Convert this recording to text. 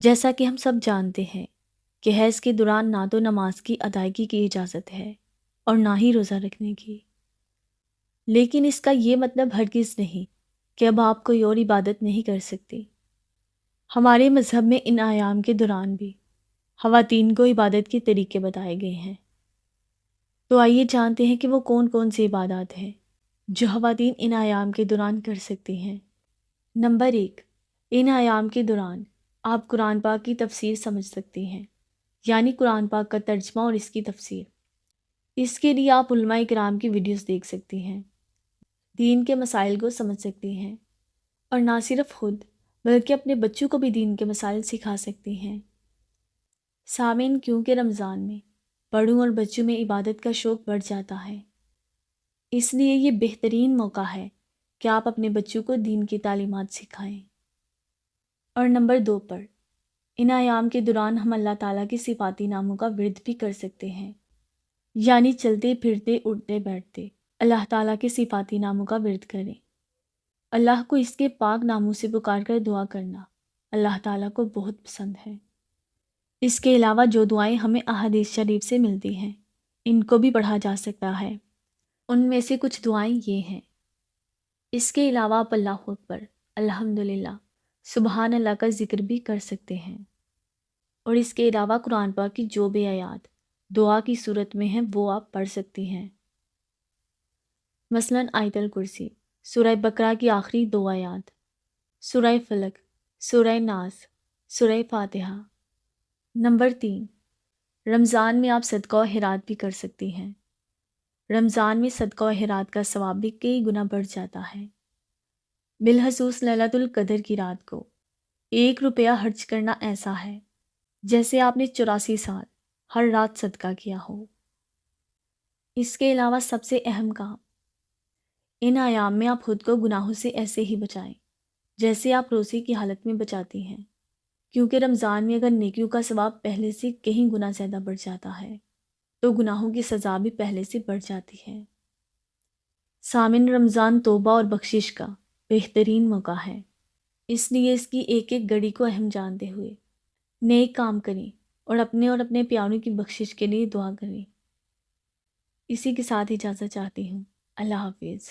جیسا کہ ہم سب جانتے ہیں کہ حیض کے دوران نہ تو نماز کی ادائیگی کی اجازت ہے اور نہ ہی روزہ رکھنے کی، لیکن اس کا یہ مطلب ہرگز نہیں کہ اب آپ کوئی اور عبادت نہیں کر سکتی۔ ہمارے مذہب میں ان ایام کے دوران بھی خواتین کو عبادت کے طریقے بتائے گئے ہیں۔ تو آئیے جانتے ہیں کہ وہ کون کون سی عبادات ہیں جو خواتین ان ایام کے دوران کر سکتی ہیں۔ نمبر 1، ان ایام کے دوران آپ قرآن پاک کی تفسیر سمجھ سکتی ہیں، یعنی قرآن پاک کا ترجمہ اور اس کی تفسیر۔ اس کے لیے آپ علماء کرام کی ویڈیوز دیکھ سکتی ہیں، دین کے مسائل کو سمجھ سکتی ہیں، اور نہ صرف خود بلکہ اپنے بچوں کو بھی دین کے مسائل سکھا سکتی ہیں۔ سامعین، کیونکہ رمضان میں بڑوں اور بچوں میں عبادت کا شوق بڑھ جاتا ہے، اس لیے یہ بہترین موقع ہے کہ آپ اپنے بچوں کو دین کی تعلیمات سکھائیں۔ اور نمبر 2 پر، ان ایام کے دوران ہم اللہ تعالیٰ کے صفاتی ناموں کا ورد بھی کر سکتے ہیں، یعنی چلتے پھرتے اٹھتے بیٹھتے اللہ تعالیٰ کے صفاتی ناموں کا ورد کریں۔ اللہ کو اس کے پاک ناموں سے پکار کر دعا کرنا اللہ تعالیٰ کو بہت پسند ہے۔ اس کے علاوہ جو دعائیں ہمیں احادیث شریف سے ملتی ہیں، ان کو بھی پڑھا جا سکتا ہے۔ ان میں سے کچھ دعائیں یہ ہیں۔ اس کے علاوہ آپ اللہ اکبر، الحمدللہ، سبحان اللہ کا ذکر بھی کر سکتے ہیں۔ اور اس کے علاوہ قرآن پاک کی جو بھی آیات دعا کی صورت میں ہیں وہ آپ پڑھ سکتی ہیں۔ مثلاً آیت الکرسی، سورہ بقرہ کی آخری 2 آیات، سورہ فلق، سورہ ناس، سورہ فاتحہ۔ نمبر 3، رمضان میں آپ صدقہ و خیرات بھی کر سکتی ہیں۔ رمضان میں صدقہ و خیرات کا ثواب بھی کئی گنا بڑھ جاتا ہے۔ بالخصوص لیلۃ القدر کی رات کو 1 روپیہ خرچ کرنا ایسا ہے جیسے آپ نے 84 سال ہر رات صدقہ کیا ہو۔ اس کے علاوہ سب سے اہم کام، ان ایام میں آپ خود کو گناہوں سے ایسے ہی بچائیں جیسے آپ روزے کی حالت میں بچاتی ہیں، کیونکہ رمضان میں اگر نیکیوں کا ثواب پہلے سے کہیں گنا زیادہ بڑھ جاتا ہے تو گناہوں کی سزا بھی پہلے سے بڑھ جاتی ہے۔ سامن، رمضان توبہ اور بخشش کا بہترین موقع ہے، اس لیے اس کی ایک ایک گھڑی کو اہم جانتے ہوئے نیک کام کریں اور اپنے پیاروں کی بخشش کے لیے دعا کریں۔ اسی کے ساتھ اجازت چاہتی ہوں۔ اللہ حافظ۔